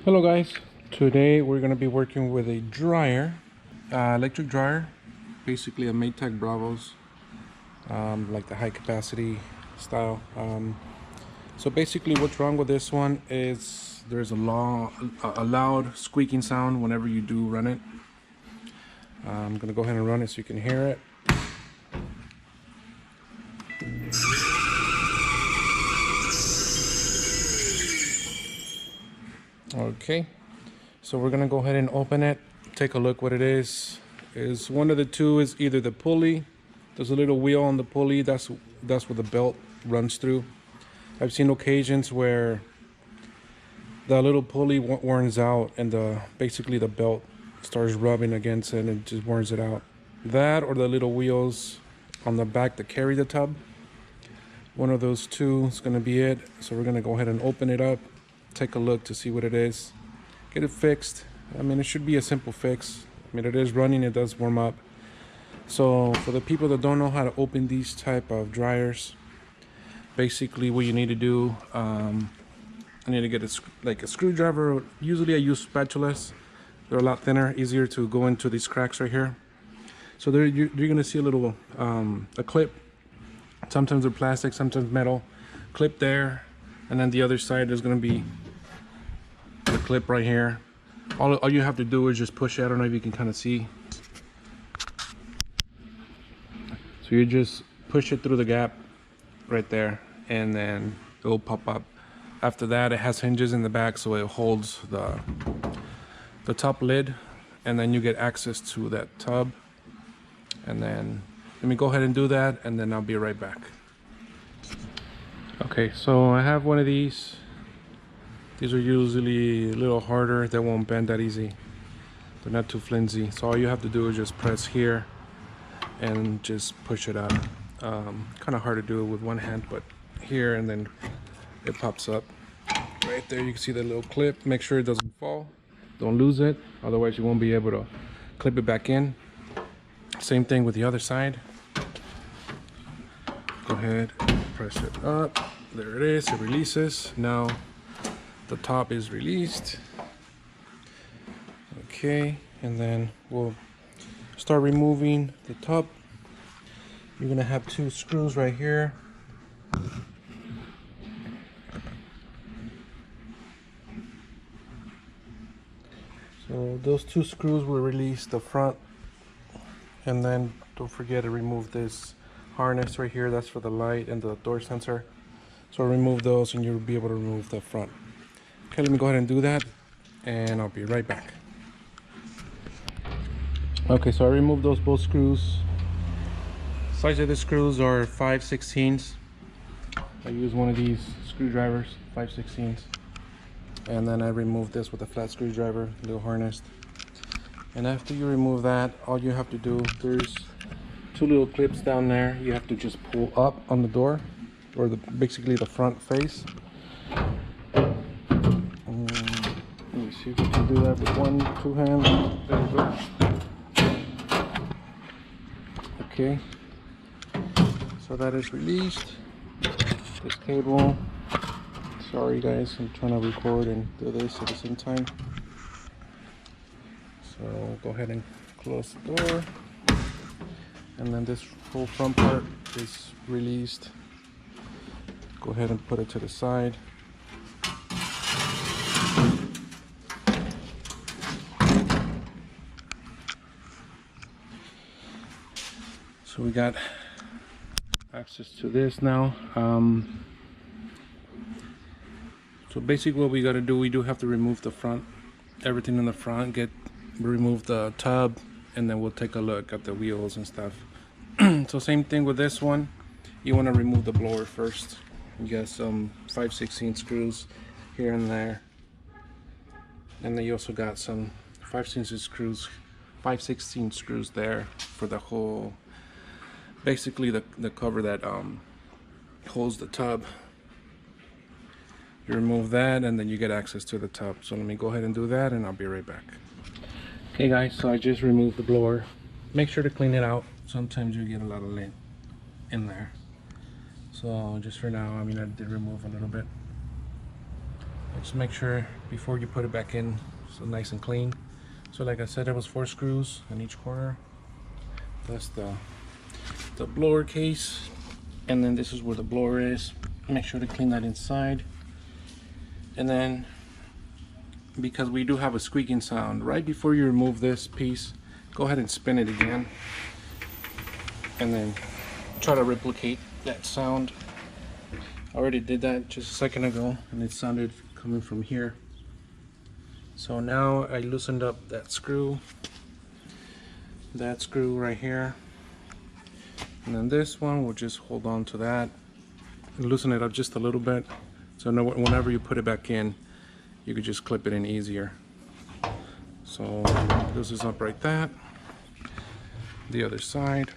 Hello guys, today we're going to be working with a dryer, electric dryer, basically a Maytag Bravos, like the high capacity style. So basically what's wrong with this one is there's a loud squeaking sound whenever you do run it. I'm going to go ahead and run it so you can hear it. Okay, so we're gonna go ahead and open it, take a look what it is. Is one of the two is either the pulley, there's a little wheel on the pulley, that's where the belt runs through. I've seen occasions where the little pulley wears out and basically the belt starts rubbing against it and it just wears it out. That or the little wheels on the back that carry the tub. One of those two is gonna be it. So we're gonna go ahead and open it up, take a look to see what it is, get it fixed. I mean, it should be a simple fix. I mean, it is running, it does warm up. So for the people that don't know how to open these type of dryers, basically what you need to do, I need to get a screwdriver. Usually I use spatulas. They're a lot thinner, easier to go into these cracks right here. So there you're gonna see a little a clip. Sometimes they're plastic, sometimes metal. Clip there, and then the other side is gonna be the clip right here. All you have to do is just push it. I don't know if you can kind of see. So you just push it through the gap right there, and then it will pop up. After that, it has hinges in the back, so it holds the top lid, and then you get access to that tub. And then let me go ahead and do that, and then I'll be right back. Okay, so I have one of these. These are usually a little harder. They won't bend that easy. They're not too flimsy. So all you have to do is just press here and just push it up. Kind of hard to do it with one hand, but here, and then it pops up. Right there, you can see the little clip. Make sure it doesn't fall. Don't lose it, otherwise you won't be able to clip it back in. Same thing with the other side. Go ahead, press it up. There it is, it releases. Now the top is released. Okay, and then we'll start removing the top. You're gonna have two screws right here. So those two screws will release the front, and then don't forget to remove this harness right here. That's for the light and the door sensor. So remove those and you'll be able to remove the front. Okay, let me go ahead and do that, and I'll be right back. Okay, so I removed those both screws. Size of the screws are 5/16. I use one of these screwdrivers, 5/16. And then I removed this with a flat screwdriver, a little harnessed. And after you remove that, all you have to do, there's two little clips down there. You have to just pull up on the door, or basically the front face. Let me see if we can do that with two hands. There we go. Okay, so that is released. This cable. Sorry guys, I'm trying to record and do this at the same time. So go ahead and close the door. And then this whole front part is released. Go ahead and put it to the side. So we got access to this now. So basically what we got to do, we do have to remove the front, everything in the front, remove the tub, and then we'll take a look at the wheels and stuff. So same thing with this one. You want to remove the blower first. You got some 5/16 screws here and there, and then you also got some 5/16 screws there for the whole, basically the cover that holds the tub. You remove that, and then you get access to the tub. So let me go ahead and do that, and I'll be right back. Okay guys, so I just removed the blower. Make sure to clean it out. Sometimes you get a lot of lint in there. So just for now, I mean, I did remove a little bit. Just make sure before you put it back in, so nice and clean. So like I said, there was 4 screws in each corner. That's the blower case, and then this is where the blower is. Make sure to clean that inside. And then, because we do have a squeaking sound, right before you remove this piece, go ahead and spin it again, and then try to replicate that sound. I already did that just a second ago, and it sounded coming from here. So now I loosened up that screw right here, and then this one, we'll just hold on to that and loosen it up just a little bit, so whenever you put it back in, you could just clip it in easier. So this is up like that. The other side.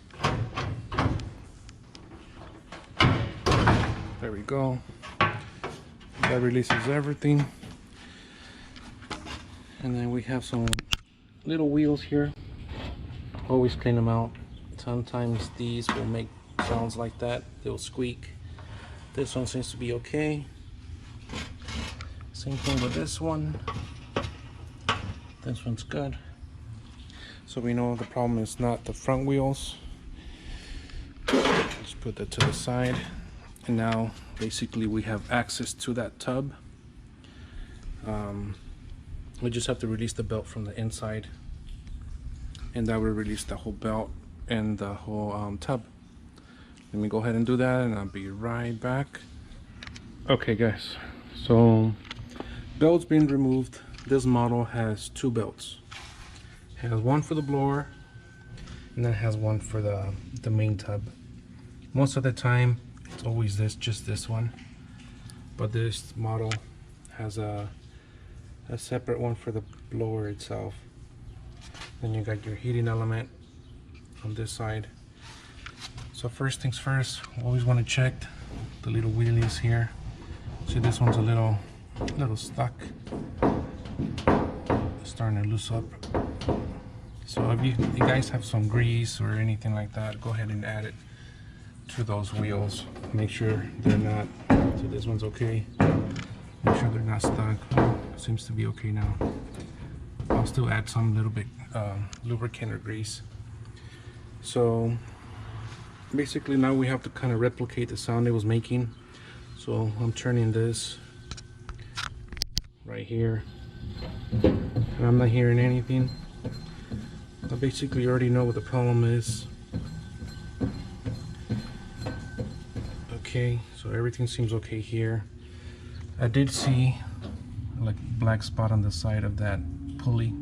There we go. That releases everything. And then we have some little wheels here. Always clean them out. Sometimes these will make sounds like that. They'll squeak. This one seems to be okay. Same thing with this one. This one's good. So we know the problem is not the front wheels. Just put that to the side. And now basically we have access to that tub. We just have to release the belt from the inside, and that will release the whole belt and the whole tub. Let me go ahead and do that, and I'll be right back. Okay guys, so belt's been removed. This model has 2 belts. It has one for the blower, and then it has one for the main tub. Most of the time it's always just this one, but this model has a separate one for the blower itself. Then you got your heating element on this side. So first things first, always want to check the little wheelies here. See, this one's a little stuck. It's starting to loose up. So if you guys have some grease or anything like that, go ahead and add it to those wheels. Make sure they're not, so this one's okay. Make sure they're not stuck. Seems to be okay now. I'll still add some little bit lubricant or grease. So basically now we have to kind of replicate the sound it was making. So I'm turning this right here, and I'm not hearing anything. I basically already know what the problem is. Okay, so everything seems okay here. I did see like a black spot on the side of that pulley,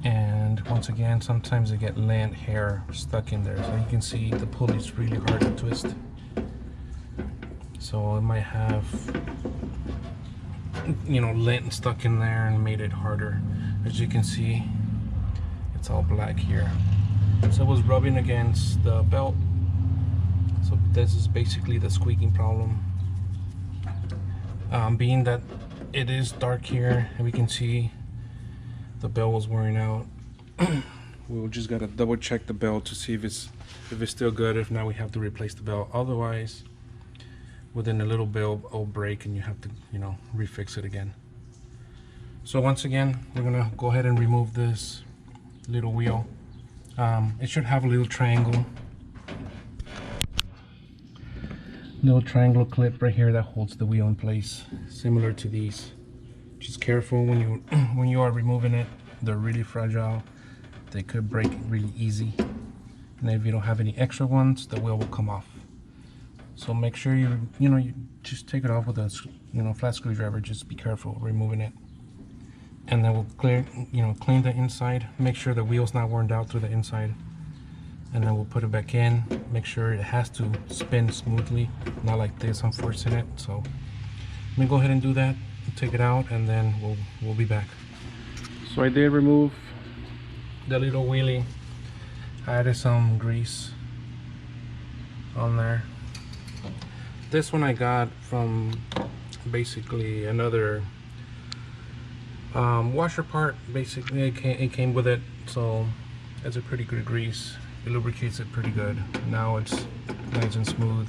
and once again sometimes I get lint hair stuck in there, so you can see the pulley is really hard to twist. So it might have, you know, lint stuck in there and made it harder. As you can see, it's all black here. So it was rubbing against the belt. So this is basically the squeaking problem. Being that it is dark here and we can see the belt was wearing out, we'll just gotta double check the belt to see if it's still good. If not, we have to replace the belt. Otherwise, within a little bit it'll break and you have to, you know, refix it again. So once again, we're gonna go ahead and remove this little wheel. It should have a little triangle clip right here that holds the wheel in place, similar to these. Just careful when you when you are removing it. They're really fragile. They could break really easy. And if you don't have any extra ones, the wheel will come off. So make sure you just take it off with a flat screwdriver. Just be careful removing it. And then we'll clean the inside. Make sure the wheel's not worn out through the inside. And then we'll put it back in. Make sure it has to spin smoothly, not like this. I'm forcing it. So let me go ahead and do that. Take it out, and then we'll be back. So I did remove the little wheelie. I added some grease on there. This one I got from basically another washer part. Basically it came with it, so it's a pretty good grease. It lubricates it pretty good. Now it's nice and smooth.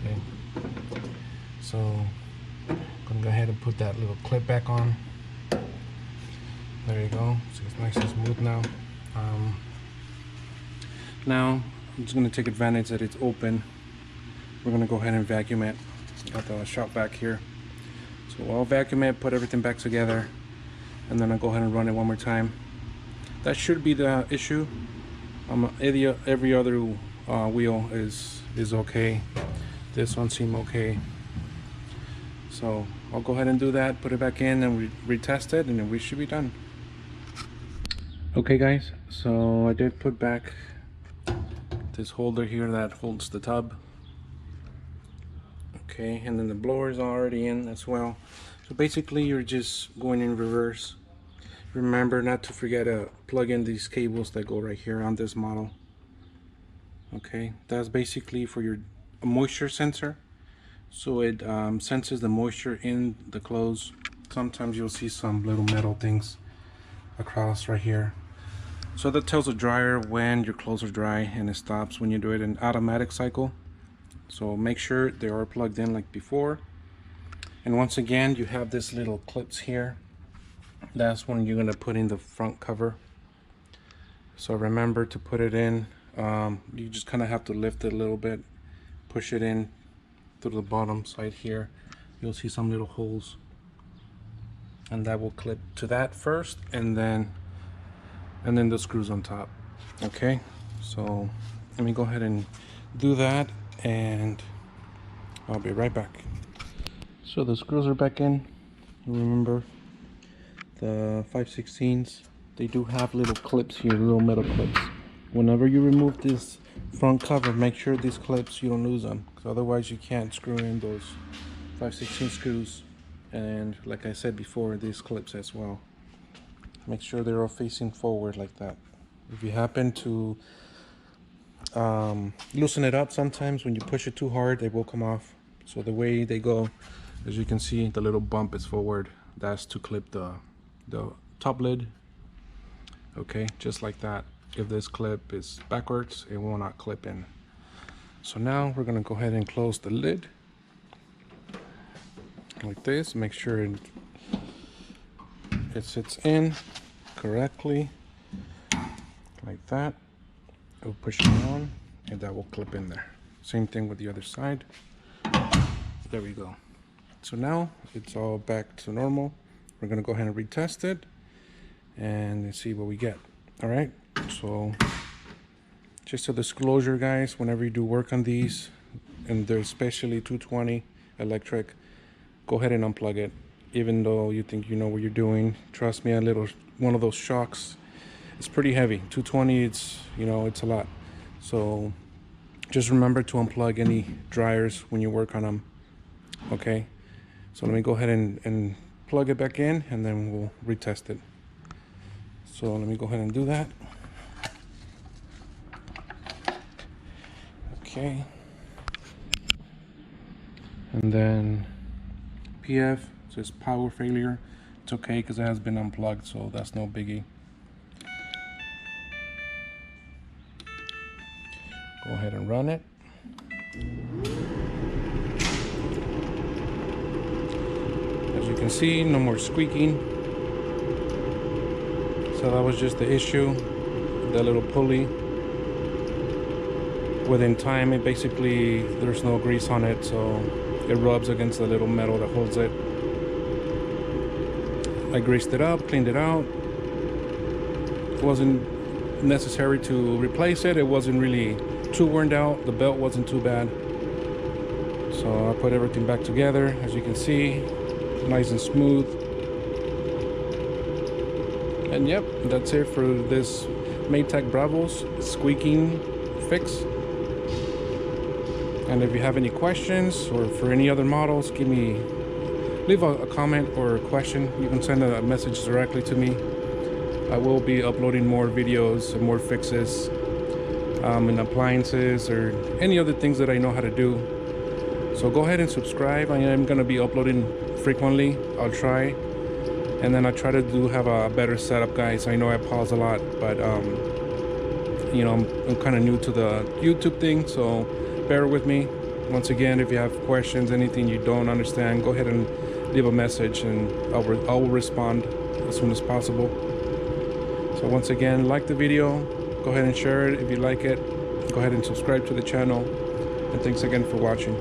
See? So I'm gonna go ahead and put that little clip back on. There you go. So it's nice and smooth now. Now I'm just gonna take advantage that it's open. We're gonna go ahead and vacuum it. Got the shop vac here. So I'll vacuum it, put everything back together, and then I'll go ahead and run it one more time. That should be the issue. Every other wheel is okay. This one seemed okay. So I'll go ahead and do that, put it back in, and retest it, and then we should be done. Okay guys, so I did put back this holder here that holds the tub. Okay, and then the blower is already in as well. So basically you're just going in reverse. Remember not to forget to plug in these cables that go right here on this model. Okay, that's basically for your moisture sensor. So it senses the moisture in the clothes. Sometimes you'll see some little metal things across right here. So that tells the dryer when your clothes are dry, and it stops when you do it in automatic cycle. So make sure they are plugged in like before. And once again, you have this little clips here. That's when you're gonna put in the front cover. So remember to put it in. You just kind of have to lift it a little bit, push it in to the bottom side here. You'll see some little holes, and that will clip to that first, and then the screws on top. Okay, so let me go ahead and do that, and I'll be right back. So the screws are back in. Remember the 5/16s, they do have little clips here, little metal clips. Whenever you remove this front cover, make sure these clips, you don't lose them, because otherwise you can't screw in those 5/16 screws. And like I said before, these clips as well. Make sure they're all facing forward like that. If you happen to loosen it up, sometimes when you push it too hard, they will come off. So the way they go, as you can see, the little bump is forward. That's to clip the top lid. Okay, just like that. If this clip is backwards, it will not clip in. So now we're gonna go ahead and close the lid like this. Make sure it sits in correctly like that. We'll push it on, and that will clip in there. Same thing with the other side. There we go. So now it's all back to normal. We're gonna go ahead and retest it and see what we get. All right, so just a disclosure, guys, whenever you do work on these, and they're especially 220 electric, go ahead and unplug it. Even though you think you know what you're doing, trust me, one of those shocks, it's pretty heavy. 220, it's a lot. So just remember to unplug any dryers when you work on them. Okay, so let me go ahead and plug it back in, and then we'll retest it. So let me go ahead and do that. Okay, and then PF says power failure. It's okay because it has been unplugged, so that's no biggie. Go ahead and run it. As you can see, no more squeaking. So that was just the issue, the little pulley. Within time, it basically, there's no grease on it, so it rubs against the little metal that holds it. I greased it up, cleaned it out. It wasn't necessary to replace it. It wasn't really too worn out. The belt wasn't too bad. So I put everything back together. As you can see, nice and smooth. And yep, that's it for this Maytag Bravos squeaking fix. And if you have any questions, or for any other models, leave a comment or a question. You can send a message directly to me. I will be uploading more videos and more fixes and appliances or any other things that I know how to do. So go ahead and subscribe. I am going to be uploading frequently. I'll try. And then I try to have a better setup, guys. I know I pause a lot, but I'm kind of new to the YouTube thing, so bear with me. Once again, if you have questions, anything you don't understand, go ahead and leave a message, and I will respond as soon as possible. So once again, like the video, go ahead and share it if you like it. Go ahead and subscribe to the channel, and thanks again for watching.